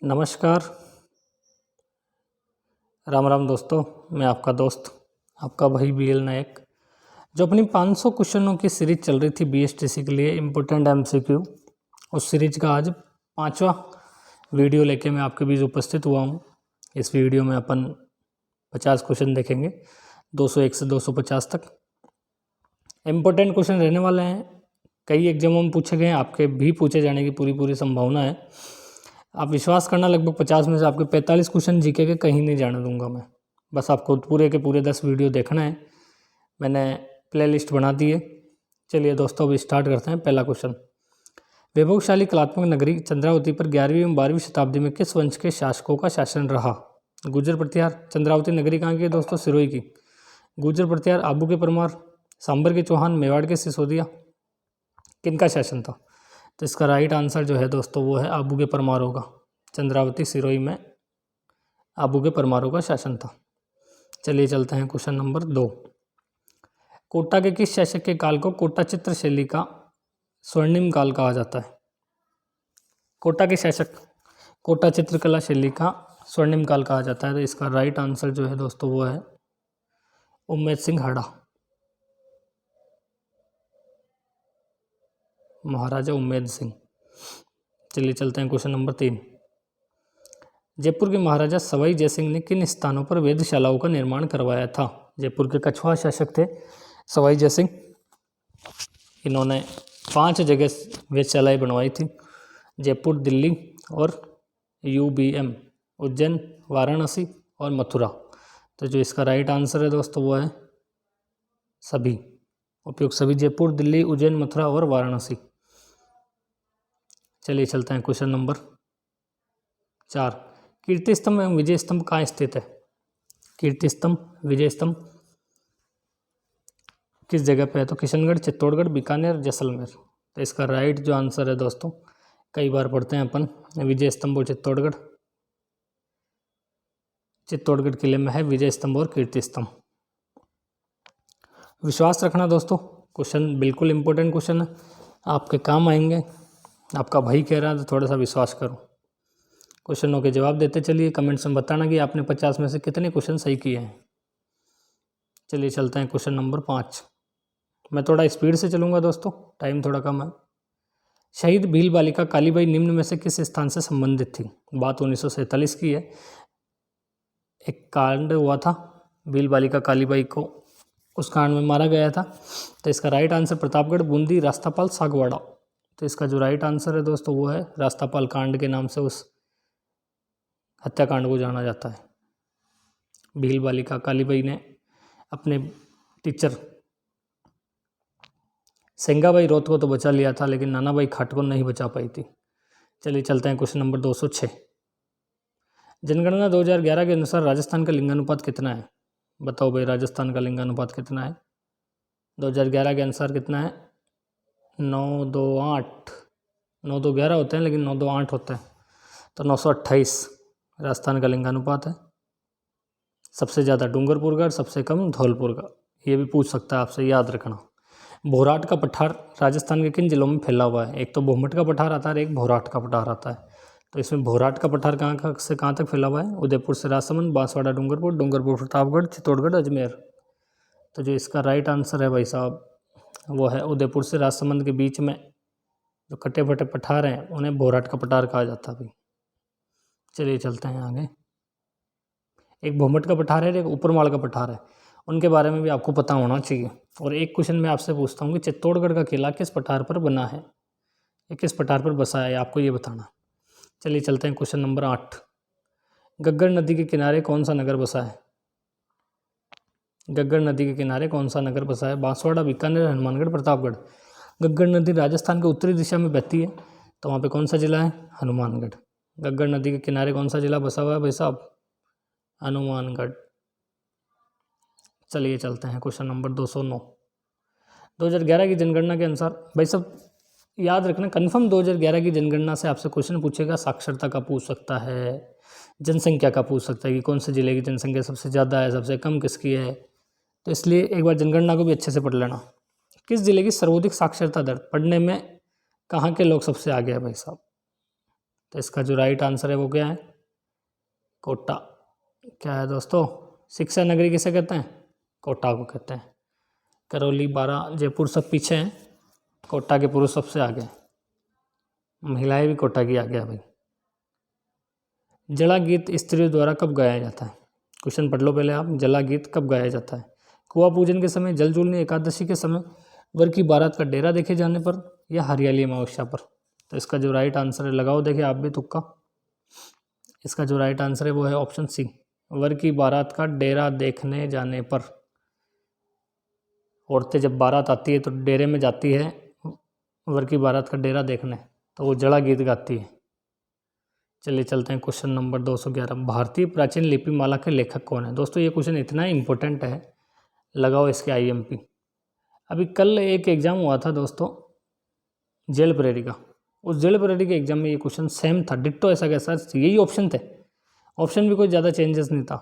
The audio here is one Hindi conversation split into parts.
नमस्कार, राम राम दोस्तों। मैं आपका दोस्त, आपका भाई BL नायक, जो अपनी 500 क्वेश्चनों की सीरीज चल रही थी BSTC के लिए इम्पोर्टेंट MCQ, उस सीरीज का आज 5वां वीडियो लेके मैं आपके बीच उपस्थित हुआ हूँ। इस वीडियो में अपन 50 क्वेश्चन देखेंगे, 201 से 250 तक। इम्पोर्टेंट क्वेश्चन रहने वाले हैं, कई एग्जामों में पूछे गए हैं, आपके भी पूछे जाने की पूरी संभावना है। आप विश्वास करना, लगभग 50 में से आपके 45 क्वेश्चन जीके के कहीं नहीं जाने दूंगा मैं। बस आपको पूरे के पूरे 10 वीडियो देखना है। मैंने प्लेलिस्ट बना दी है। चलिए दोस्तों, अब स्टार्ट करते हैं। पहला क्वेश्चन, वैभवशाली कलात्मक नगरी चंद्रावती पर 11वीं एवं 12वीं शताब्दी में किस वंश के शासकों का शासन रहा? गुर्जर प्रतिहार। चंद्रावती नगरी कहाँ की है दोस्तों? सिरोही की। गुर्जर प्रतिहार आबू के परमार, सांबर के चौहान, मेवाड़ के सिसोदिया, किनका शासन था? तो इसका राइट आंसर जो है दोस्तों वो है आबू के परमारों का। चंद्रावती सिरोही में आबू के परमारों का शासन था। चलिए चलते हैं क्वेश्चन नंबर 2। कोटा के किस शासक के काल को कोटा चित्र शैली का स्वर्णिम काल कहा जाता है? कोटा के शासक कोटा चित्रकला शैली का स्वर्णिम काल कहा जाता है। तो इसका राइट आंसर जो है दोस्तों वो है उम्मेद सिंह हाड़ा, महाराजा उम्मेद सिंह। चलिए चलते हैं क्वेश्चन नंबर 3। जयपुर के महाराजा सवाई जयसिंह ने किन स्थानों पर वेधशालाओं का निर्माण करवाया था? जयपुर के कछुआ शासक थे सवाई जयसिंह। इन्होंने 5 जगह वेधशालाएँ बनवाई थी, जयपुर, दिल्ली और UBM, उज्जैन, वाराणसी और मथुरा। तो जो इसका राइट आंसर है दोस्तों वो है सभी, उपयुक्त सभी, जयपुर, दिल्ली, उज्जैन, मथुरा और वाराणसी। चलिए चलते हैं क्वेश्चन नंबर 4। कीर्ति स्तंभ एवं विजय स्तंभ कहाँ स्थित है? कीर्ति स्तंभ, विजय स्तंभ किस जगह पे है? तो किशनगढ़, चित्तौड़गढ़, बीकानेर, जैसलमेर। तो इसका राइट जो आंसर है दोस्तों, कई बार पढ़ते हैं अपन, विजय स्तंभ और चित्तौड़गढ़। चित्तौड़गढ़ किले में है विजय स्तंभ और कीर्ति स्तंभ। विश्वास रखना दोस्तों, क्वेश्चन बिल्कुल इंपॉर्टेंट क्वेश्चन है, आपके काम आएंगे। आपका भाई कह रहा है तो थोड़ा सा विश्वास करो। क्वेश्चनों के जवाब देते चलिए, कमेंट्स में बताना कि आपने 50 में से कितने क्वेश्चन सही किए हैं। चलिए चलते हैं क्वेश्चन नंबर 5। मैं थोड़ा स्पीड से चलूँगा दोस्तों, टाइम थोड़ा कम है। शहीद भील बालिका कालीबाई निम्न में से किस स्थान से संबंधित थी? बात 1947 की है। एक कांड हुआ था, भील बालिका कालीबाई को उस कांड में मारा गया था। तो इसका राइट आंसर प्रतापगढ़, बूंदी, रास्तापाल, सागवाड़ा। तो इसका जो राइट आंसर है दोस्तों वो है रास्तापाल कांड के नाम से उस हत्याकांड को जाना जाता है। भील बालिका कालीबाई ने अपने टीचर सेंगाबाई रोत को तो बचा लिया था, लेकिन नानाबाई खाट को नहीं बचा पाई थी। चलिए चलते हैं क्वेश्चन नंबर 206। जनगणना 2011 के अनुसार राजस्थान का लिंगानुपात कितना है? बताओ भाई, राजस्थान का लिंगानुपात कितना है 2011 के अनुसार? कितना है? 9-2-8। 9-2-11 होते हैं, लेकिन 9-2-8 होते हैं, तो 928 राजस्थान का लिंगानुपात है। सबसे ज़्यादा डूंगरपुर का, सबसे कम धौलपुर का। ये भी पूछ सकता है आपसे, याद रखना। भोराट का पठार राजस्थान के किन जिलों में फैला हुआ है? एक तो भोमट का पठार आता है, एक भोराट का पठार आता है। तो इसमें भोराट का पठार कहाँ से कहाँ तक फैला हुआ है? उदयपुर से राजसमंद, बांसवाड़ा डूंगरपुर, डूंगरपुर प्रतापगढ़, चित्तौड़गढ़, अजमेर। तो जो इसका राइट आंसर है भाई साहब वो है उदयपुर से राजसमंद के बीच में जो कटे फटे पठार हैं उन्हें भोराट का पठार कहा जाता है भाई। चलिए चलते हैं आगे। एक भोमट का पठार है, एक ऊपरमाल का पठार है, उनके बारे में भी आपको पता होना चाहिए। और एक क्वेश्चन मैं आपसे पूछता हूँ कि चित्तौड़गढ़ का किला किस पठार पर बना है? ये किस पठार पर बसा है, आपको ये बताना। चलिए चलते हैं क्वेश्चन नंबर 8। गग्गर नदी के किनारे कौन सा नगर बसा है? गग्गर नदी के किनारे कौन सा नगर बसा है? बांसवाड़ा, बीकानेर, हनुमानगढ़, प्रतापगढ़। गग्गर नदी राजस्थान के उत्तरी दिशा में बहती है, तो वहाँ पे कौन सा जिला है? हनुमानगढ़। गग्गर नदी के किनारे कौन सा जिला बसा हुआ है भाई साहब? हनुमानगढ़। चलिए चलते हैं क्वेश्चन नंबर 209। 2011 की जनगणना के अनुसार, भाई साहब याद रखना, कन्फर्म 2011 की जनगणना से आपसे क्वेश्चन पूछेगा। साक्षरता का पूछ सकता है, जनसंख्या का पूछ सकता है कि कौन से जिले की जनसंख्या सबसे ज़्यादा है, सबसे कम किसकी है। तो इसलिए एक बार जनगणना को भी अच्छे से पढ़ लेना। किस जिले की सर्वाधिक साक्षरता दर? पढ़ने में कहाँ के लोग सबसे आगे हैं भाई साहब? तो इसका जो राइट आंसर है वो क्या है? कोटा। क्या है दोस्तों? शिक्षा नगरी किसे कहते हैं? कोटा को कहते हैं। करौली, बारा, जयपुर सब पीछे हैं, कोटा के पुरुष सबसे आगे, महिलाएं भी कोटा की आगे है भाई। जला गीत स्त्रियों द्वारा कब गाया जाता है? क्वेश्चन पढ़ लो पहले आप। जला गीत कब गाया जाता है? कुआं पूजन के समय, जल जूलनी एकादशी के समय, वर की बारात का डेरा देखे जाने पर, या हरियाली अमावस्या पर? तो इसका जो राइट आंसर है, लगाओ देखिए आप भी तुक्का। इसका जो राइट आंसर है वो है ऑप्शन सी, वर की बारात का डेरा देखने जाने पर। औरतें जब बारात आती है तो डेरे में जाती है वर की बारात का डेरा देखने, तो वो जड़ा गीत गाती है। चलिए चलते हैं क्वेश्चन नंबर 211। भारतीय प्राचीन लिपि माला के लेखक कौन है? दोस्तों ये क्वेश्चन इतना इंपॉर्टेंट है, लगाओ इसके आईएमपी। अभी कल एक एग्ज़ाम हुआ था दोस्तों जेल प्रेरी का, उस जेल प्रेरी के एग्जाम में ये क्वेश्चन सेम था, डिट्टो ऐसा कैसा, यही ऑप्शन थे, ऑप्शन भी कोई ज़्यादा चेंजेस नहीं था।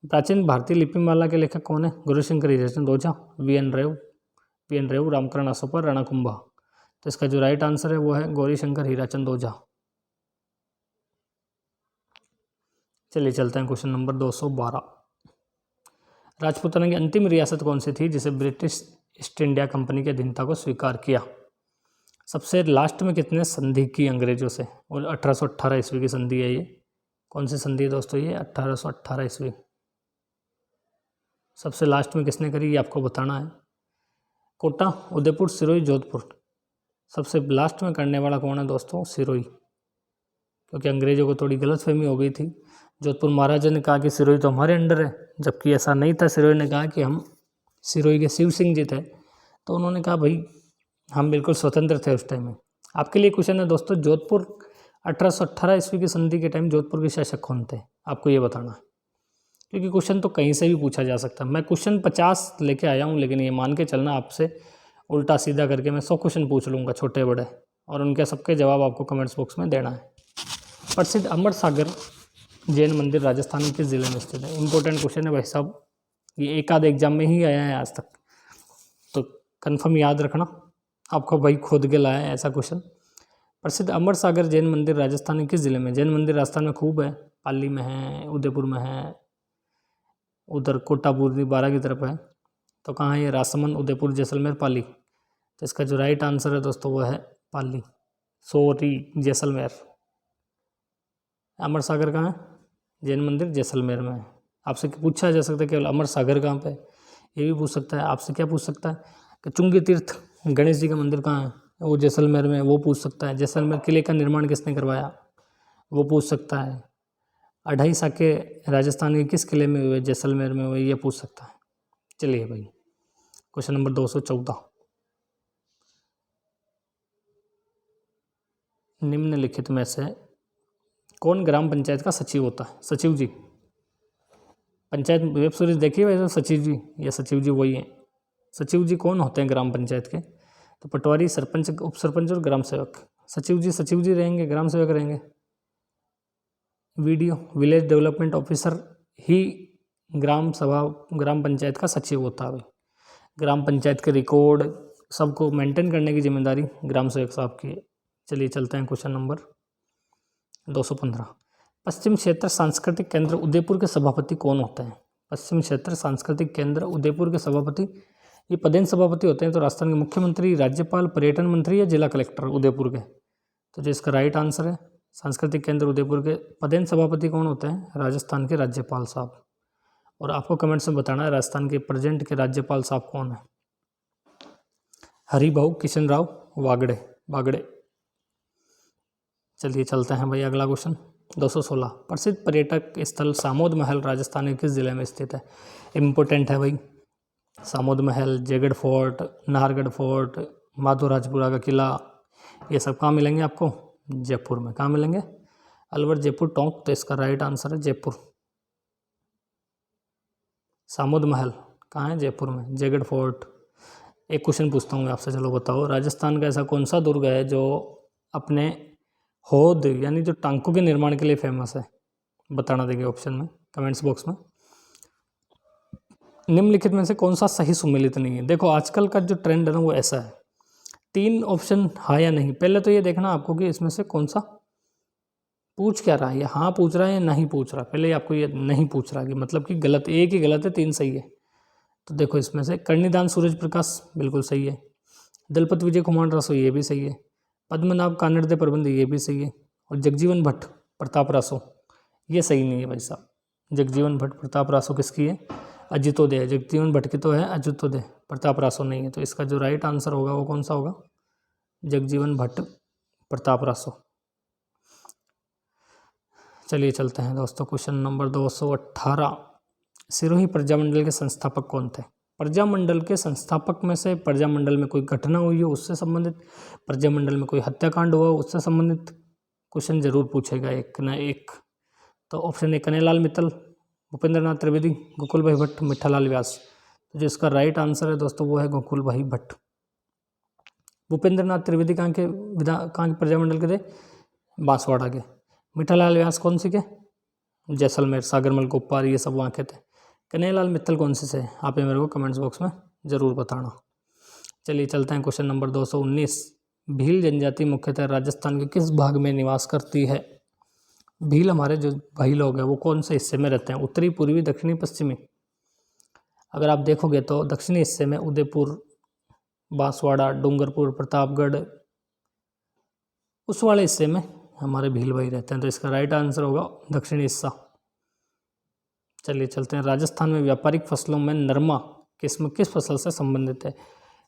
प्राचीन भारतीय लिपि माला के लेखक कौन है? गौरीशंकर हीराचंद ओझा, वी.एन. रेव, रामकरण आसोपर, राणा कुंभा। तो इसका जो राइट आंसर है वो है गौरीशंकर हीराचंद ओझा। चलिए चलते हैं क्वेश्चन नंबर 212। राजपूताना की अंतिम रियासत कौन सी थी जिसे ब्रिटिश ईस्ट इंडिया कंपनी के अधीनता को स्वीकार किया? सबसे लास्ट में कितने संधि की अंग्रेजों से? और 1818 ईस्वी की संधि है ये। कौन सी संधि है दोस्तों? ये 1818 ईस्वी। सबसे लास्ट में किसने करी ये आपको बताना है। कोटा, उदयपुर, सिरोही, जोधपुर। सबसे लास्ट में करने वाला कौन है दोस्तों? सिरोही, क्योंकि अंग्रेजों को थोड़ी गलतफहमी हो गई थी। जोधपुर महाराजा ने कहा कि सिरोही तो हमारे अंडर है, जबकि ऐसा नहीं था। सिरोही ने कहा कि हम, सिरोही के शिव सिंह जी थे, तो उन्होंने कहा भाई हम बिल्कुल स्वतंत्र थे उस टाइम में। आपके लिए क्वेश्चन है दोस्तों, जोधपुर 1818 ईस्वी की संधि के टाइम जोधपुर के शासक कौन थे? आपको ये बताना है, क्योंकि क्वेश्चन तो कहीं से भी पूछा जा सकता है। मैं क्वेश्चन 50 लेके आया हूँ, लेकिन ये मान के चलना आपसे उल्टा सीधा करके मैं 100 क्वेश्चन पूछ लूँगा छोटे बड़े, और उनके सबके जवाब आपको कमेंट्स बॉक्स में देना है। प्रसिद्ध अमर सागर जैन मंदिर राजस्थान के किस जिले में स्थित है? इंपॉर्टेंट क्वेश्चन है भाई साहब, ये एक आध एग्जाम में ही आया है आज तक, तो कन्फर्म याद रखना, आपको भाई खोद के लाया है ऐसा क्वेश्चन। प्रसिद्ध अमर सागर जैन मंदिर राजस्थान के किस जिले में? जैन मंदिर राजस्थान में खूब है, पाली में है, उदयपुर में है, उधर कोटापुर बारा की तरफ है। तो कहाँ है ये? राजसमंद, उदयपुर, जैसलमेर, पाली। तो इसका जो राइट आंसर है दोस्तों वो है पाली, जैसलमेर। अमर सागर कहाँ है? जैन मंदिर जैसलमेर में है। आपसे पूछा जा सकता है केवल अमर सागर कहाँ पे, ये भी पूछ सकता है। आपसे क्या पूछ सकता है कि चुंगी तीर्थ गणेश जी का मंदिर कहाँ है? वो जैसलमेर में, वो पूछ सकता है। जैसलमेर किले का निर्माण किसने करवाया? वो पूछ सकता है। 2.5 साके राजस्थान के किस किले में हुए? जैसलमेर में हुए, ये पूछ सकता है। चलिए भाई क्वेश्चन नंबर 214। निम्नलिखित में से कौन ग्राम पंचायत का सचिव होता है? सचिव जी, पंचायत वेब सीरीज देखिए वैसे सचिव जी, ये सचिव जी वही हैं। सचिव जी कौन होते हैं ग्राम पंचायत के? तो पटवारी, सरपंच, उप सरपंच और ग्राम सेवक। सचिव जी रहेंगे, ग्राम सेवक रहेंगे। वीडियो विलेज डेवलपमेंट ऑफिसर ही ग्राम पंचायत का सचिव होता है। ग्राम पंचायत के रिकॉर्ड सबको मेंटेन करने की जिम्मेदारी ग्राम सेवक साहब की है। चलिए चलते हैं क्वेश्चन नंबर 215। पश्चिम क्षेत्र सांस्कृतिक केंद्र उदयपुर के सभापति कौन होते हैं? पश्चिम क्षेत्र सांस्कृतिक केंद्र उदयपुर के सभापति, ये पदेन सभापति होते हैं। तो राजस्थान के मुख्यमंत्री, राज्यपाल, पर्यटन मंत्री या जिला कलेक्टर उदयपुर के? तो जो इसका राइट आंसर है, सांस्कृतिक केंद्र उदयपुर के पदेन सभापति कौन होते हैं? राजस्थान के राज्यपाल साहब। और आपको कमेंट्स में बताना है राजस्थान के प्रेजेंट के राज्यपाल साहब कौन है। हरिभाऊ किशन राव बागड़े। चलिए चलते हैं भाई अगला क्वेश्चन 216। प्रसिद्ध पर्यटक स्थल सामोद महल राजस्थान के किस जिले में स्थित है? इम्पोर्टेंट है भाई। सामोद महल, जयगढ़ फोर्ट, नाहरगढ़ फोर्ट, माधोराजपुरा का किला, ये सब कहाँ मिलेंगे आपको? जयपुर में। कहाँ मिलेंगे? अलवर, जयपुर, टोंक। तो इसका राइट आंसर है जयपुर। सामोद महल कहाँ है? जयपुर में। जयगढ़ फोर्ट। एक क्वेश्चन पूछता हूँ मैं आपसे, चलो बताओ, राजस्थान का ऐसा कौन सा दुर्ग है जो अपने हौद यानी जो टांकों के निर्माण के लिए फेमस है? बताना देंगे ऑप्शन में, कमेंट्स बॉक्स में। निम्नलिखित में से कौन सा सही सुमेलित नहीं है? देखो आजकल का जो ट्रेंड है ना वो ऐसा है, 3 ऑप्शन हाँ या नहीं। पहले तो ये देखना आपको कि इसमें से कौन सा पूछ क्या रहा है, ये हाँ पूछ रहा है या नहीं पूछ रहा। पहले आपको ये नहीं पूछ रहा कि मतलब कि गलत, एक ही गलत है, 3 सही है। तो देखो इसमें से कर्णिदान सूरज प्रकाश बिल्कुल सही है, दलपत विजय कुमार रासो ये भी सही है, पद्मनाभ कानड़दे प्रबंध ये भी सही है, और जगजीवन भट्ट प्रताप रासो ये सही नहीं है भाई साहब। जगजीवन भट्ट प्रताप रासो किसकी है? अजितोदय है। जगजीवन भट्ट की तो है अजितोदय, प्रताप रासो नहीं है। तो इसका जो राइट आंसर होगा वो कौन सा होगा? जगजीवन भट्ट प्रताप रासो। चलिए चलते हैं दोस्तों, क्वेश्चन नंबर 218। सिरोही प्रजामंडल के संस्थापक कौन थे? प्रजामंडल के संस्थापक में से प्रजामंडल में कोई घटना हुई हो उससे संबंधित, प्रजामंडल में कोई हत्याकांड हुआ उससे संबंधित क्वेश्चन जरूर पूछेगा एक ना एक। तो ऑप्शन ए कन्हैयालाल मित्तल, भूपेंद्र नाथ त्रिवेदी, गोकुल भाई भट्ट, मिठालाल व्यास। तो जो इसका राइट आंसर है दोस्तों वो है गोकुल भाई भट्ट। भूपेंद्र नाथ त्रिवेदी कहाँ के प्रजामंडल के थे? बांसवाड़ा के। मिठालाल व्यास कौन सी के? जैसलमेर, सागरमल, गोपाल, ये सब वहाँ के थे। कन्हैयालाल मित्तल कौन से से? आप ये मेरे को कमेंट्स बॉक्स में ज़रूर बताना। चलिए चलते हैं क्वेश्चन नंबर 219। भील जनजाति मुख्यतः राजस्थान के किस भाग में निवास करती है? भील हमारे जो भाई लोग हैं वो कौन से हिस्से में रहते हैं? उत्तरी, पूर्वी, दक्षिणी, पश्चिमी? अगर आप देखोगे तो दक्षिणी हिस्से में उदयपुर, बांसवाड़ा, डूंगरपुर, प्रतापगढ़, उस वाले हिस्से में हमारे भील भाई रहते हैं। तो इसका राइट आंसर होगा दक्षिणी हिस्सा। चलिए चलते हैं, राजस्थान में व्यापारिक फसलों में नरमा किस फसल से संबंधित है?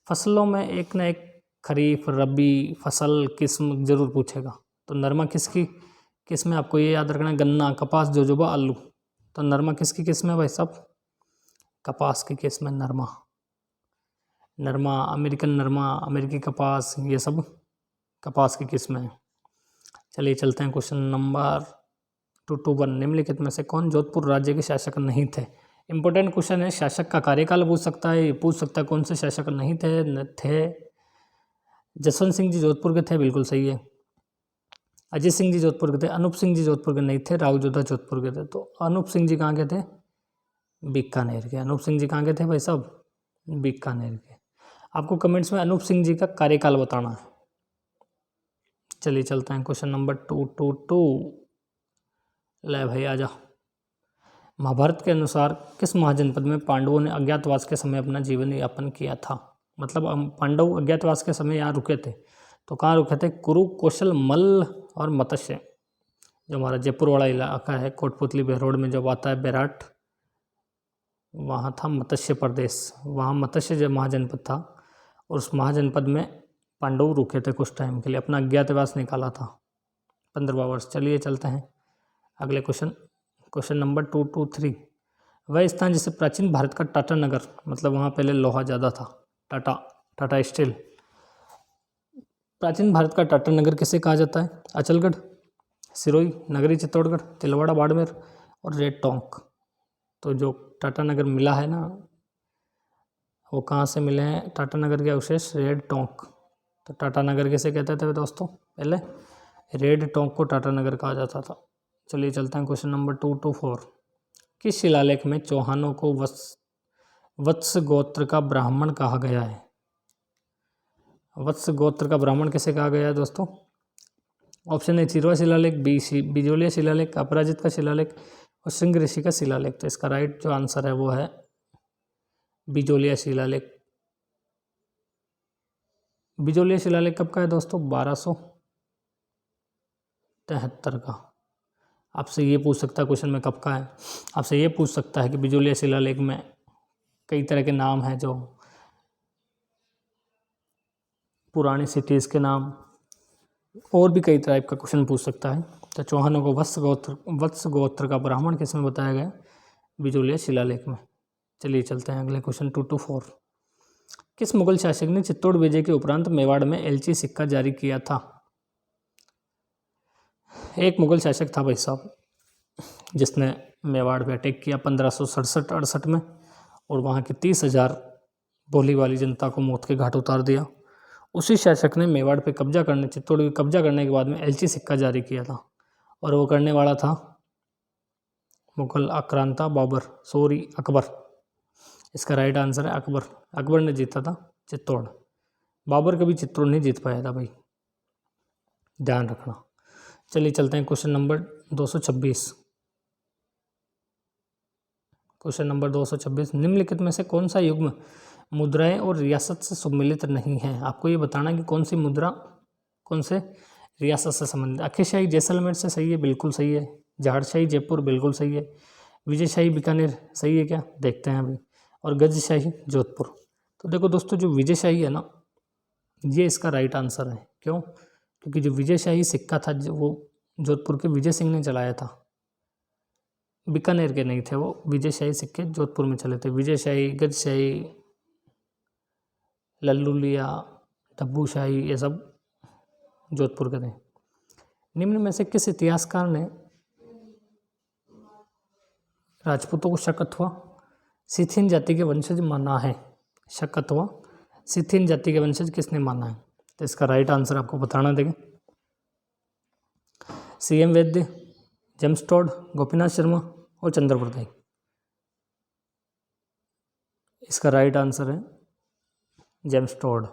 फसलों में एक ना एक खरीफ, रबी फसल किस्म जरूर पूछेगा। तो नरमा किसकी किस्म है? आपको ये याद रखना है, गन्ना, कपास, जोजोबा, आलू। तो नरमा किसकी किस्म है भाई साहब? कपास की किस्म है नरमा। नरमा, अमेरिकन नरमा, अमेरिकी कपास, ये सब कपास की किस्म है। चलिए चलते हैं क्वेश्चन नंबर 221। निम्नलिखित में से कौन जोधपुर राज्य के शासक नहीं थे? इंपॉर्टेंट क्वेश्चन है, शासक का कार्यकाल पूछ सकता है, ये पूछ सकता है कौन से शासक नहीं थे। जसवंत सिंह जी जोधपुर के थे, बिल्कुल सही है। अजीत सिंह जी जोधपुर के थे। अनूप सिंह जी जोधपुर के नहीं थे, राव जोधा जोधपुर के थे। तो अनूप सिंह जी कहाँ के थे? बीकानेर के। अनूप सिंह जी कहाँ के थे भाई साहब? बीकानेर के। आपको कमेंट्स में अनूप सिंह जी का कार्यकाल बताना है। चलिए चलते हैं क्वेश्चन नंबर 222। ले भाई आजा। महाभारत के अनुसार किस महाजनपद में पांडवों ने अज्ञातवास के समय अपना जीवन यापन किया था? मतलब पांडव अज्ञातवास के समय यहाँ रुके थे, तो कहाँ रुके थे? कुरु, कौशल, मल्ल और मत्स्य। जो हमारा जयपुर वाला इलाका है, कोटपुतली बेरोड में जब आता है बैराट, वहाँ था मत्स्य प्रदेश, वहाँ मत्स्य जो महाजनपद था, और उस महाजनपद में पांडव रुके थे कुछ टाइम के लिए, अपना अज्ञातवास निकाला था 15 वर्ष। चलिए चलते हैं अगले क्वेश्चन नंबर 223। वह स्थान जिसे प्राचीन भारत का टाटा नगर, मतलब वहाँ पहले लोहा ज़्यादा था, टाटा स्टील। प्राचीन भारत का टाटा नगर किसे कहा जाता है? अचलगढ़, सिरोही, नगरी चित्तौड़गढ़, तिलवाड़ा बाड़मेर और रेड टोंक। तो जो टाटा नगर मिला है ना, वो कहाँ से मिले हैं टाटा नगर के अवशेष? रेड टोंक। तो टाटा नगर किसे कहते थे दोस्तों? पहले रेड टोंक को टाटा नगर कहा जाता था। चलिए चलते हैं क्वेश्चन नंबर 224। किस शिलालेख में चौहानों को वत्स गोत्र का ब्राह्मण कहा गया है? वत्स गोत्र का ब्राह्मण किसे कहा गया है दोस्तों? ऑप्शन ए चिरवा शिलालेख, बी बिजोलिया शिलालेख, अपराजित का शिलालेख और सिंह ऋषि का शिलालेख। तो इसका राइट जो आंसर है वो है बिजोलिया शिलालेख। बिजोलिया शिलालेख कब का है दोस्तों? 1273 का। आपसे ये पूछ सकता है क्वेश्चन में कब का है, आपसे ये पूछ सकता है कि बिजोलिया शिलालेख में कई तरह के नाम हैं, जो पुरानी सिटीज़ के नाम, और भी कई टाइप का क्वेश्चन पूछ सकता है। तो चौहानों को वत्स गोत्र का ब्राह्मण किसमें बताया गया? बिजोलिया शिलालेख में। चलिए चलते हैं अगले क्वेश्चन 224। किस मुगल शासक ने चित्तौड़ विजय के उपरांत मेवाड़ में एलची सिक्का जारी किया था? एक मुगल शासक था भाई साहब जिसने मेवाड़ पे अटैक किया 1567-68 में, और वहाँ की 30,000 भोली वाली जनता को मौत के घाट उतार दिया। उसी शासक ने मेवाड़ पे चित्तौड़ पे कब्जा करने के बाद में एलची सिक्का जारी किया था, और वो करने वाला था मुगल आक्रांता अकबर। इसका राइट आंसर है अकबर। अकबर ने जीता था चित्तौड़, बाबर कभी चित्तौड़ नहीं जीत पाया था भाई, ध्यान रखना। चलिए चलते हैं क्वेश्चन नंबर 226। क्वेश्चन नंबर 226, निम्नलिखित में से कौन सा युग्म मुद्राएं और रियासत से सम्मिलित नहीं है। आपको ये बताना कि कौन सी मुद्रा कौन से रियासत से संबंधित। अक्षयशाही जैसलमेर से सही है, बिल्कुल सही है। जहाड़शाही जयपुर बिल्कुल सही है। विजयशाही बीकानेर सही है क्या, देखते हैं अभी। और गजशाही जोधपुर। तो देखो दोस्तों, जो विजयशाही है ना, ये इसका राइट आंसर है। क्यों? क्योंकि जो विजयशाही सिक्का था वो जोधपुर के विजय सिंह ने चलाया था, बीकानेर के नहीं थे वो। विजयशाही सिक्के जोधपुर में चले थे। विजयशाही, गजशाही, लल्लूलिया, डब्बूशाही, ये सब जोधपुर के थे। निम्न में से किस इतिहासकार ने राजपूतों को शक अथवा सिथिन जाति के वंशज माना है। शक अथवा सिथिन जाति के वंशज किसने माना है? तो इसका राइट आंसर आपको बताना देगा। सीएम वैद्य, जेम्स टॉड, गोपीनाथ शर्मा और चंद्रप्रदाय। इसका राइट आंसर है जेम्स टॉड।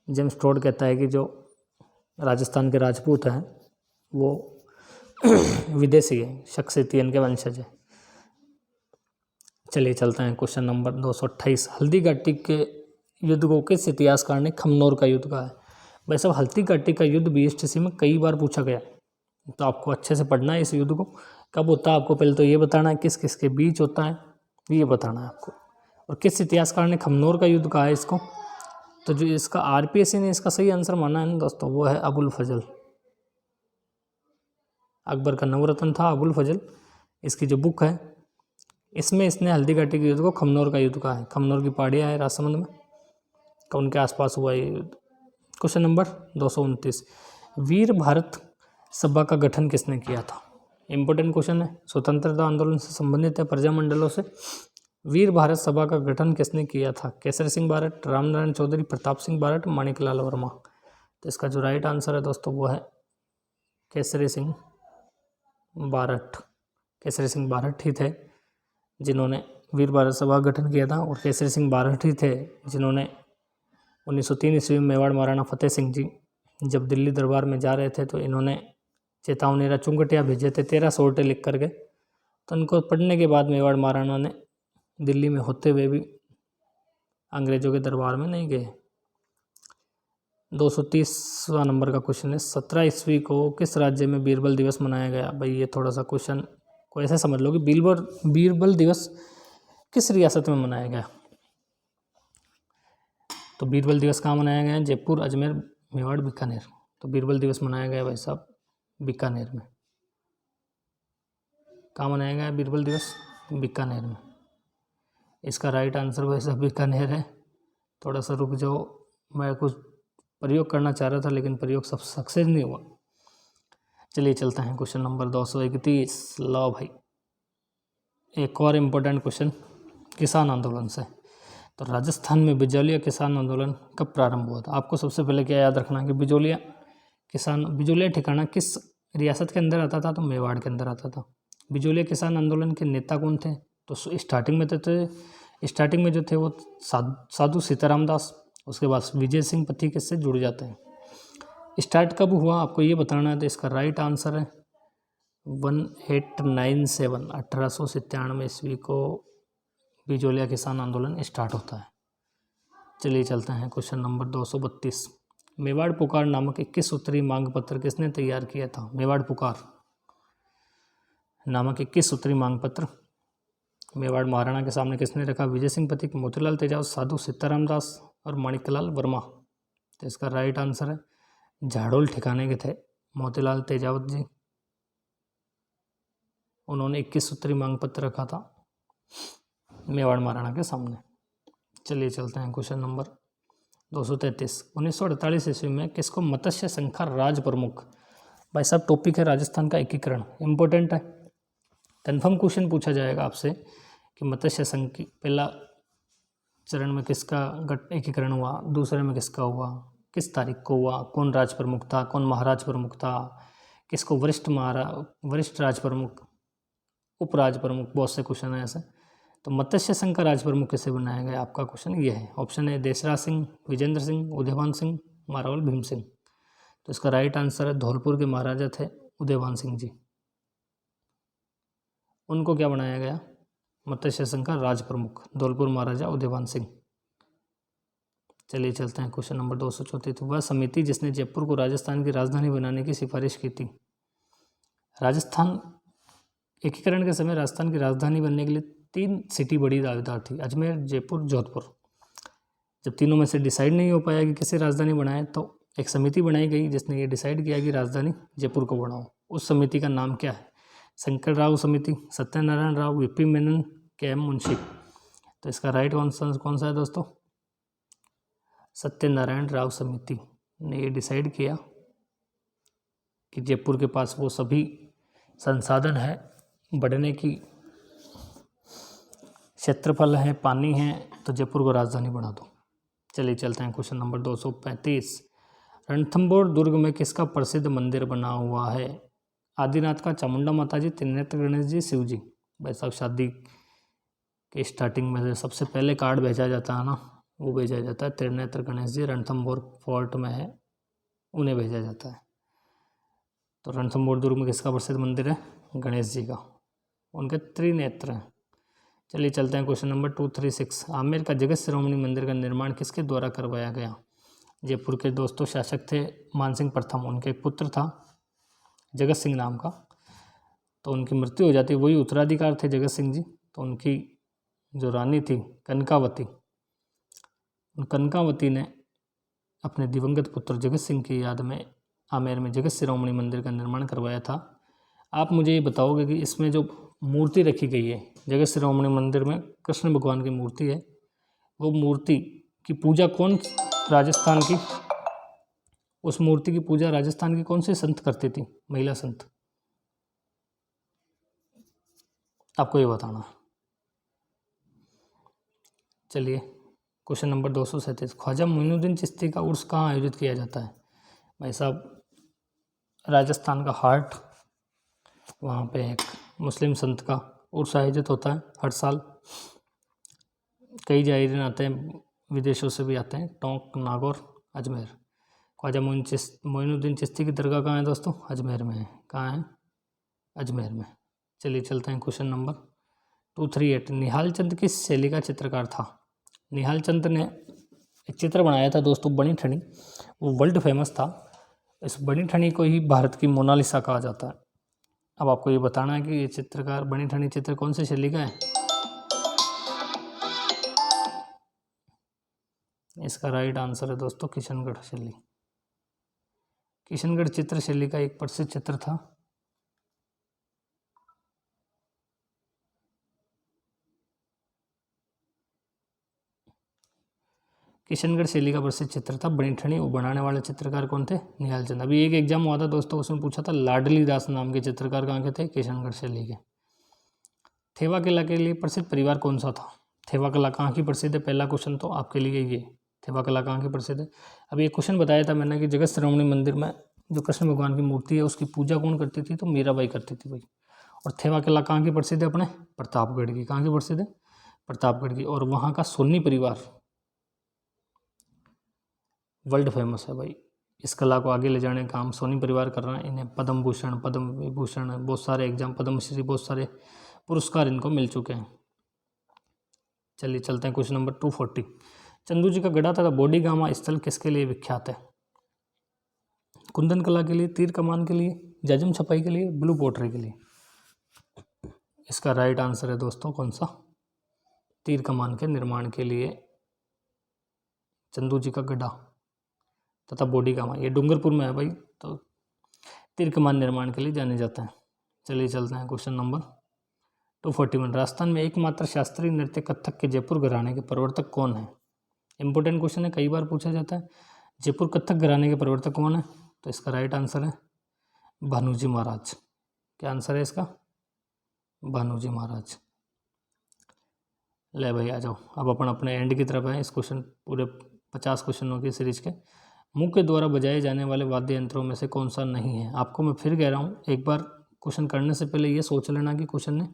जेम्स टॉड कहता है कि जो राजस्थान के राजपूत हैं वो विदेशी है, शक सिथियन के वंशज है। चलिए चलते हैं क्वेश्चन नंबर 228। हल्दी घाटी के युद्ध को किस इतिहासकार ने खमनोर का युद्ध कहा है। भाई साहब, हल्दी घाटी का युद्ध बीएसटीसी में कई बार पूछा गया, तो आपको अच्छे से पढ़ना है इस युद्ध को। कब होता है आपको पहले तो ये बताना है, किस किस के बीच होता है ये बताना है आपको। और किस इतिहासकार ने खमनोर का युद्ध कहा है इसको। तो जो इसका आरपीएससी ने इसका सही आंसर माना है ना दोस्तों, वो है अबुल फजल। अकबर का नवरत्न था अबुल फजल। इसकी जो बुक है इसमें इसने हल्दी घाटी के युद्ध को खमनोर का युद्ध कहा है। खमनोर की पहाड़ियाँ है राजसमंद में, तो उनके आसपास हुआ ये युद्ध। क्वेश्चन नंबर 229, वीर भारत सभा का गठन किसने किया था। इंपॉर्टेंट क्वेश्चन है, स्वतंत्रता आंदोलन से संबंधित है, प्रजामंडलों से। वीर भारत सभा का गठन किसने किया था। केसरी सिंह बारट, रामनारायण चौधरी, प्रताप सिंह बारट, माणिकलाल वर्मा। तो इसका जो राइट आंसर है दोस्तों वो है केसरी सिंह बारट। केसरी सिंह बारट ही थे जिन्होंने वीर भारत सभा का गठन किया था, और केसरी सिंह बारट ही थे जिन्होंने 1903 ईस्वी में मेवाड़ महाराणा फतेह सिंह जी जब दिल्ली दरबार में जा रहे थे तो इन्होंने चेतावनी चुंगटिया भेजे थे 13 सोर्टे लिख करके। तो उनको पढ़ने के बाद मेवाड़ महाराणा ने दिल्ली में होते हुए भी अंग्रेजों के दरबार में नहीं गए। 230वां नंबर का क्वेश्चन है, 17 ईस्वी को किस राज्य में बीरबल दिवस मनाया गया। भाई ये थोड़ा सा क्वेश्चन को ऐसे समझ लो कि बीरबल दिवस किस रियासत में मनाया गया। तो बीरबल दिवस कहाँ मनाया गया है, जयपुर, अजमेर, मेवाड़, बीकानेर। तो बीरबल दिवस मनाया गया भाई साहब बीकानेर में। कहाँ मनाया गया बीरबल दिवस, बीकानेर में। इसका राइट आंसर भाई साहब बीकानेर है। थोड़ा सा रुक जाओ, मैं कुछ प्रयोग करना चाह रहा था लेकिन प्रयोग सब सक्सेस नहीं हुआ। चलिए चलते हैं क्वेश्चन नंबर 231। लो भाई, एक और इम्पोर्टेंट क्वेश्चन किसान आंदोलन से। तो राजस्थान में बिजौलिया किसान आंदोलन कब प्रारंभ हुआ था। आपको सबसे पहले क्या याद रखना कि बिजौलिया ठिकाना किस रियासत के अंदर आता था, तो मेवाड़ के अंदर आता था। बिजौलिया किसान आंदोलन के नेता कौन थे, तो स्टार्टिंग में जो थे वो साधु सीताराम दास, उसके बाद विजय सिंह पथिक इससे जुड़ जाते हैं। स्टार्ट कब हुआ आपको ये बताना है, तो इसका राइट आंसर है 1897 1897 ईस्वी को बिजौलिया किसान आंदोलन स्टार्ट होता है। चलिए चलते हैं क्वेश्चन नंबर 232। मेवाड़ पुकार नामक 21 सूत्री मांग पत्र किसने तैयार किया था। मेवाड़ पुकार नामक 21 सूत्री मांग पत्र मेवाड़ महाराणा के सामने किसने रखा। विजय सिंह पथिक, मोतीलाल तेजाब, साधु सीताराम दास और माणिकलाल वर्मा। तो इसका राइट आंसर है झाड़ोल ठिकाने के थे मोतीलाल तेजावत जी, उन्होंने 21 सूत्री मांग पत्र रखा था मेवाड़ महाराणा के सामने। चलिए चलते हैं क्वेश्चन नंबर 233। 1948 ईस्वी में किसको मत्स्य संघ का राज प्रमुख। भाई साहब टॉपिक है राजस्थान का एकीकरण, इंपॉर्टेंट है, कन्फर्म क्वेश्चन पूछा जाएगा आपसे कि मत्स्य संघ की पहला चरण में किसका एकीकरण हुआ, दूसरे में किसका हुआ, किस तारीख को हुआ, कौन राज प्रमुख था, कौन महाराज प्रमुख था, किसको वरिष्ठ राज प्रमुख, उपराज प्रमुख, बहुत से क्वेश्चन है ऐसे। तो मत्स्य संघ का राज प्रमुख किसे बनाया गया, आपका क्वेश्चन ये है। ऑप्शन है देसराज सिंह, विजेंद्र सिंह, उदयभान सिंह, मारावल भीम सिंह। तो इसका राइट आंसर है धौलपुर के महाराजा थे उदयभान सिंह जी। उनको क्या बनाया गया? मत्स्य संघ का राज प्रमुख, धौलपुर महाराजा उदयभान सिंह। चलिए चलते हैं क्वेश्चन नंबर 234। वह समिति जिसने जयपुर को राजस्थान की राजधानी बनाने की सिफारिश की थी। राजस्थान एकीकरण के समय राजस्थान की राजधानी बनने के लिए 3 सिटी बड़ी दावेदार थी, अजमेर, जयपुर, जोधपुर। जब तीनों में से डिसाइड नहीं हो पाया कि किसे राजधानी बनाए, तो एक समिति बनाई गई जिसने ये डिसाइड किया कि राजधानी जयपुर को बनाओ। उस समिति का नाम क्या है? शंकर राव समिति, सत्यनारायण राव, वीपी मेनन, के एम मुंशी। तो इसका राइट आंसर कौन सा है दोस्तों? सत्यनारायण राव समिति ने ये डिसाइड किया कि जयपुर के पास वो सभी संसाधन है, बढ़ने की क्षेत्रफल है, पानी है, तो जयपुर को राजधानी बना दो। चलिए चलते हैं क्वेश्चन नंबर 235। रणथंभौर दुर्ग में किसका प्रसिद्ध मंदिर बना हुआ है? आदिनाथ का, चामुंडा माता जी, त्रिनेत्र गणेश जी, शिव जी। भाई साहब शादी के स्टार्टिंग में सबसे पहले कार्ड भेजा जाता है ना, वो भेजा जाता है त्रिनेत्र गणेश जी, रणथंभौर फोर्ट में है, उन्हें भेजा जाता है। तो रणथंभौर दुर्ग में किसका प्रसिद्ध मंदिर है? गणेश जी का, उनके त्रिनेत्र हैं। चलिए चलते हैं क्वेश्चन नंबर 236। आमेर का जगत शिरोमणि मंदिर का निर्माण किसके द्वारा करवाया गया? जयपुर के दोस्तों शासक थे मानसिंह प्रथम, उनके एक पुत्र था जगत सिंह नाम का, तो उनकी मृत्यु हो जाती, वही उत्तराधिकार थे जगत सिंह जी। तो उनकी जो रानी थी कनकावती, उन कनकावती ने अपने दिवंगत पुत्र जगत सिंह की याद में आमेर में जगत शिरोमणि मंदिर का निर्माण करवाया था। आप मुझे ये बताओगे कि इसमें जो मूर्ति रखी गई है जगत शिरोमणि मंदिर में, कृष्ण भगवान की मूर्ति है, वो मूर्ति की पूजा कौन राजस्थान की, उस मूर्ति की पूजा राजस्थान की कौन से संत करती थी? महिला संत, आपको ये बताना। चलिए क्वेश्चन नंबर 237। ख्वाजा मोइनुद्दीन चिश्ती का उर्स कहाँ आयोजित किया जाता है? भाई साहब राजस्थान का हार्ट, वहाँ पे एक मुस्लिम संत का उर्स आयोजित होता है हर साल। कई जायरीन आते हैं, विदेशों से भी आते हैं, टोंक, नागौर, अजमेर। ख्वाजा मोइनुद्दीन चिश्ती की दरगाह कहाँ है दोस्तों? अजमेर में है। कहाँ है? अजमेर में। चलिए चलते हैं क्वेश्चन नंबर 238। निहाल चंद किस शैली का चित्रकार था? निहाल चंद ने एक चित्र बनाया था दोस्तों, बनी ठनी, वो वर्ल्ड फेमस था। इस बनी ठनी को ही भारत की मोनालिसा कहा जाता है। अब आपको ये बताना है कि ये चित्रकार बनी ठनी चित्र कौन से शैली का है? इसका राइट आंसर है दोस्तों किशनगढ़ शैली। किशनगढ़ चित्र शैली का एक प्रसिद्ध चित्र था। किशनगढ़ शैली का प्रसिद्ध चित्र था बनी ठनी। वो बनाने वाले चित्रकार कौन थे? निहाल चंद। अभी एक एग्जाम हुआ था दोस्तों, उसमें पूछा था लाडली दास नाम के चित्रकार कहाँ के थे? किशनगढ़ शैली के। थेवा कला के लिए प्रसिद्ध परिवार कौन सा था? थेवा कला कहाँ की प्रसिद्ध है? पहला क्वेश्चन तो आपके लिए ये, थेवा कला कहाँ की प्रसिद्ध है। अभी एक क्वेश्चन बताया था मैंने कि जगत शिरोमणि मंदिर में जो कृष्ण भगवान की मूर्ति है उसकी पूजा कौन करती थी? तो मीराबाई करती थी भाई। और थेवा कला कहाँ की प्रसिद्ध है? अपने प्रतापगढ़ की। कहाँ की प्रसिद्ध है? प्रतापगढ़ की। और वहाँ का सोनी परिवार वर्ल्ड फेमस है भाई। इस कला को आगे ले जाने का काम सोनी परिवार कर रहा है। इन्हें पद्म भूषण, पद्म विभूषण, बहुत सारे एग्जाम, पद्मश्री, बहुत सारे पुरस्कार इनको मिल चुके हैं। चलिए चलते हैं क्वेश्चन नंबर 240। चंदू जी का गढ़ा तथा बोडीगामा स्थल किसके लिए विख्यात है? कुंदन कला के लिए, तीर कमान के लिए, जाजिम छपाई के लिए, ब्लू पोट्री के लिए। इसका राइट आंसर है दोस्तों कौन सा? तीर कमान के निर्माण के लिए चंदू जी का गढ़ा तथा बोडीगामा, ये डूंगरपुर में है भाई, तो तीर कमान निर्माण के लिए जाने जाते हैं। चलिए चलते हैं क्वेश्चन नंबर 241। राजस्थान में एकमात्र शास्त्रीय नृत्य कथक के जयपुर घराने के प्रवर्तक कौन है? इंपॉर्टेंट क्वेश्चन है, कई बार पूछा जाता है। जयपुर कथक घराने के प्रवर्तक कौन है? तो इसका राइट आंसर है भानुजी महाराज। क्या आंसर है इसका? भानुजी महाराज। ले भाई आ जाओ, अब अपन अपने एंड की तरफ है। इस क्वेश्चन पूरे 50 क्वेश्चनों की सीरीज के। मुंह के द्वारा बजाए जाने वाले वाद्य यंत्रों में से कौन सा नहीं है? आपको मैं फिर कह रहा हूँ, एक बार क्वेश्चन करने से पहले ये सोच लेना कि क्वेश्चन ने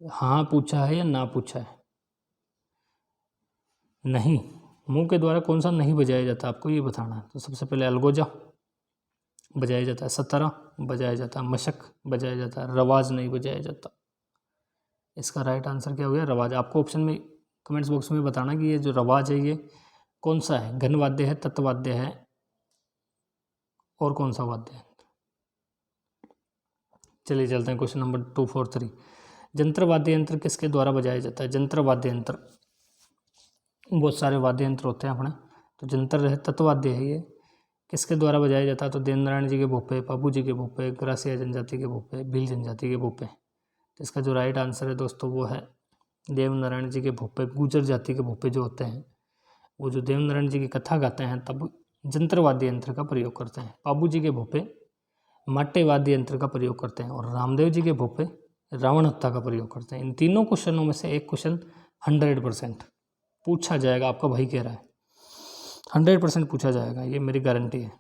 हाँ पूछा है या ना पूछा है। नहीं, मुंह के द्वारा कौन सा नहीं बजाया जाता, आपको ये बताना है। तो सबसे पहले अलगोजा, बजाया जाता है, सतरा बजाया जाता है, मशक बजाया जाता है, रवाज नहीं बजाया जाता। इसका राइट आंसर क्या हो गया? रवाज। आपको ऑप्शन में कमेंट्स बॉक्स में बताना कि ये जो रवाज है ये कौन सा है, घन वाद्य है, तत्वाद्य है, और कौन सा वाद्य है। चलिए चलते हैं क्वेश्चन नंबर 243। जंत्र वाद्य यंत्र किसके द्वारा बजाया जाता है? जंत्र वाद्य यंत्र, बहुत सारे वाद्य यंत्र होते हैं अपने, तो जंत्र है, तत्वाद्य है, ये किसके द्वारा बजाया जाता है? तो देव नारायण जी के भोपे, पापू जी के भोपे, ग्रासिया जनजाति के भोपे, भील जनजाति के भोपे। तो इसका जो राइट आंसर है दोस्तों वो है देव नारायण जी के भोपे। गुर्जर जाति के भोपे जो होते हैं वो जो देव नारायण जी की कथा गाते हैं तब जंत्र वाद्य यंत्र का प्रयोग करते हैं। पापू जी के भोपे माटे वाद्य यंत्र का प्रयोग करते हैं, और रामदेव जी के भोपे रावण हत्था का प्रयोग करते हैं। इन तीनों क्वेश्चनों में से एक क्वेश्चन 100% पूछा जाएगा, आपका भाई कह रहा है 100% पूछा जाएगा, ये मेरी गारंटी है।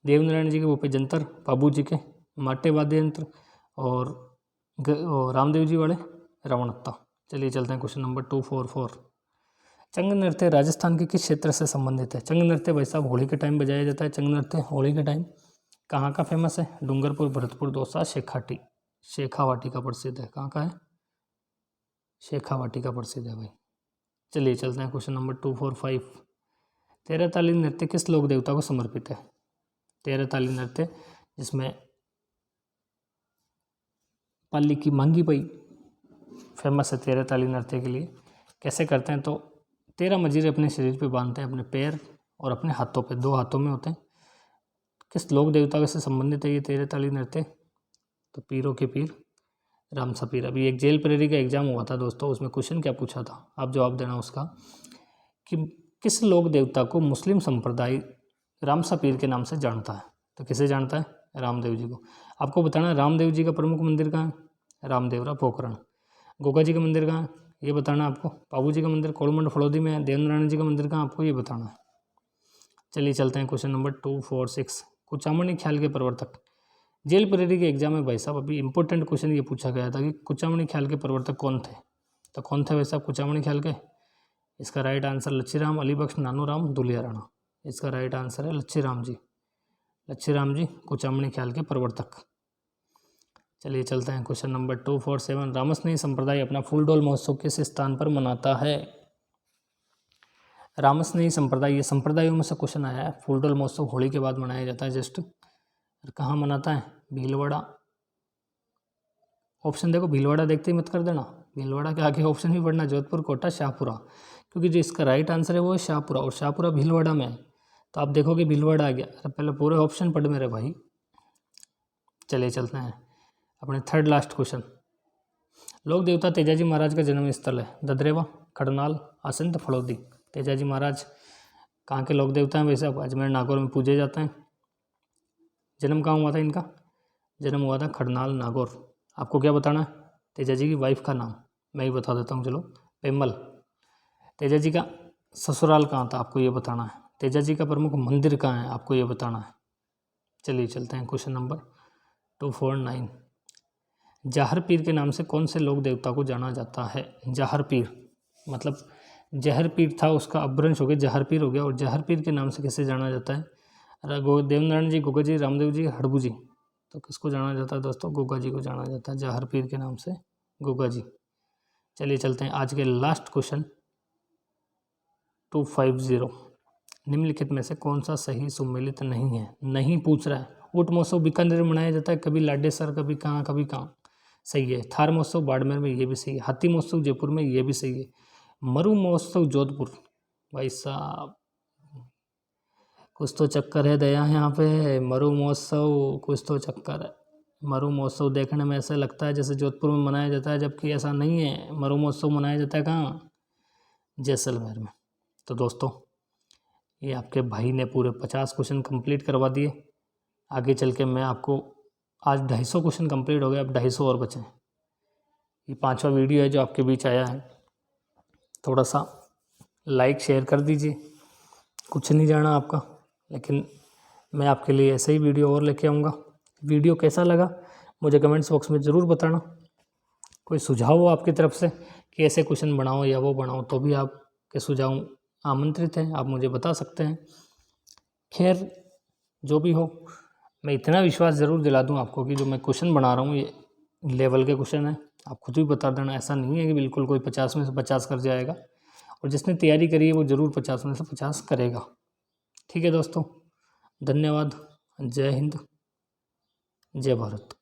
देवनारायण जी के भोपे जंतर, पाबू जी के माटे वाद्य यंत्र, और रामदेव जी वाले रावण हत्था। चलिए चलते हैं क्वेश्चन नंबर 244। चंग नृत्य राजस्थान के किस क्षेत्र से संबंधित है? चंग नृत्य भाई साहब होली के टाइम बजाया जाता है। चंग नृत्य होली के टाइम कहाँ का फेमस है? डूंगरपुर, भरतपुर, दौसा, शेखावाटी का प्रसिद्ध है। कहाँ का है? शेखावाटी का प्रसिद्ध है भाई। चलिए चलते हैं क्वेश्चन नंबर 245। तेरह ताली नृत्य किस लोक देवता को समर्पित है? तेरह ताली नृत्य जिसमें पाली की मांगी पई फेमस है तेरह ताली नृत्य के लिए। कैसे करते हैं? तो 13 मजीरे अपने शरीर पे बांधते हैं, अपने पैर और अपने हाथों पे, 2 हाथों में होते हैं। किस लोक देवता से संबंधित है ये तेरह ताली नृत्य? तो पीरों के पीर रामसा पीर। अभी एक जेल प्रेरी का एग्जाम हुआ था दोस्तों, उसमें क्वेश्चन क्या पूछा था, आप जवाब देना उसका, कि किस लोक देवता को मुस्लिम संप्रदाय रामसा पीर के नाम से जानता है? तो किसे जानता है? रामदेव जी को। आपको बताना है रामदेव जी का प्रमुख मंदिर कहाँ है? रामदेवरा पोखरण। गोगा जी का मंदिर कहाँ है? ये बताना आपको। पाबू जी का मंदिर कोलमंड फड़ौदी में है। देवनारायण जी का मंदिर कहाँ, आपको ये बताना है। चलिए चलते हैं क्वेश्चन नंबर 246। कुचामणी ख्याल के प्रवर्तक। जेल प्रेरी के एग्जाम में भाई साहब अभी इंपॉर्टेंट क्वेश्चन ये पूछा गया था कि कुचामणी ख्याल के प्रवर्तक कौन थे? तो कौन थे भाई साहब कुचामणी ख्याल के? इसका राइट आंसर लच्छीराम, अलीबख्श, नानूराम, दुलिया राणा। इसका राइट आंसर है लच्छीराम जी। लच्छीराम जी कुचामणी ख्याल के प्रवर्तक। चलिए चलते हैं क्वेश्चन नंबर 247। रामस्नेही संप्रदाय अपना फूलडोल महोत्सव किस स्थान पर मनाता है? रामस्नेही संप्रदाय, ये संप्रदायों में से क्वेश्चन आया है। फूलडोल महोत्सव होली के बाद मनाया जाता है जस्ट। कहाँ मनाता है? भीलवाड़ा। ऑप्शन देखो, भीलवाड़ा देखते ही मत कर देना, भीलवाड़ा के आगे ऑप्शन भी पढ़ना, जोधपुर, कोटा, शाहपुरा, क्योंकि जो इसका राइट आंसर है वो है शाहपुरा, और शाहपुरा भीलवाड़ा में है। तो आप देखोगे भीलवाड़ा आ गया। अरे पहले पूरे ऑप्शन पढ़ मेरे भाई। चलिए चलते हैं अपने थर्ड लास्ट क्वेश्चन। लोक देवता तेजाजी महाराज का जन्म स्थल है? ददरेवा, खड़नाल, आसंत, फड़ौदी। तेजाजी महाराज कहाँ के लोक देवता हैं? वैसे अजमेर नागौर में पूजे जाते हैं। जन्म कहाँ हुआ था इनका? जन्म हुआ था खड़नाल, नागौर। आपको क्या बताना है? तेजाजी की वाइफ का नाम मैं ही बता देता हूँ, चलो, पेमल। तेजाजी का ससुराल कहाँ था? आपको ये बताना है। तेजाजी का प्रमुख मंदिर कहाँ है? आपको ये बताना है। चलिए चलते हैं क्वेश्चन नंबर 249। जाहर पीर के नाम से कौन से लोक देवता को जाना जाता है? जाहर पीर मतलब जहर पीर था, उसका अपभ्रंश हो गया, जहर पीर हो गया। और जहर पीर के नाम से किसे जाना जाता है? देवनारायण जी, गोगा जी, रामदेव जी, हड़बू जी। तो किसको जाना जाता है दोस्तों? गोगा जी को जाना जाता है, जाहर पीर के नाम से गोगा जी। चलिए चलते हैं आज के लास्ट क्वेश्चन 250। निम्नलिखित में से कौन सा सही सुमेलित नहीं है? नहीं पूछ रहा है। ऊँट महोत्सव बीकानेर में मनाया जाता है, कभी लाडेसर, कभी कहाँ कभी कहाँ, सही है। थार महोत्सव बाड़मेर में, ये भी सही है। हाथी महोत्सव जयपुर में, ये भी सही है। मरु महोत्सव जोधपुर, भाई साहब कुछ तो चक्कर है दया यहाँ पे। मरु महोत्सव कुछ तो चक्कर है। मरु महोत्सव देखने में ऐसा लगता है जैसे जोधपुर में मनाया जाता है, जबकि ऐसा नहीं है। मरु महोत्सव मनाया जाता है कहाँ? जैसलमेर में। तो दोस्तों ये आपके भाई ने पूरे 50 क्वेश्चन कंप्लीट करवा दिए। आगे चल के मैं आपको, आज 250 क्वेश्चन कंप्लीट हो गए, अब 250 और बचे। ये 5वां वीडियो है जो आपके बीच आया है। थोड़ा सा लाइक शेयर कर दीजिए, कुछ नहीं जाना आपका, लेकिन मैं आपके लिए ऐसे ही वीडियो और लेके आऊँगा। वीडियो कैसा लगा मुझे कमेंट्स बॉक्स में ज़रूर बताना। कोई सुझाव हो आपकी तरफ से कि ऐसे क्वेश्चन बनाओ या वो बनाओ, तो भी आपके सुझाव आमंत्रित हैं, आप मुझे बता सकते हैं। खैर जो भी हो, मैं इतना विश्वास ज़रूर दिला दूँ आपको कि जो मैं क्वेश्चन बना रहा हूँ ये लेवल के क्वेश्चन है। आप खुद भी बता देना, ऐसा नहीं है कि बिल्कुल कोई 50 में से 50 कर जाएगा, और जिसने तैयारी करी है वो ज़रूर 50 में से 50 करेगा। ठीक है दोस्तों, धन्यवाद। जय हिंद, जय भारत।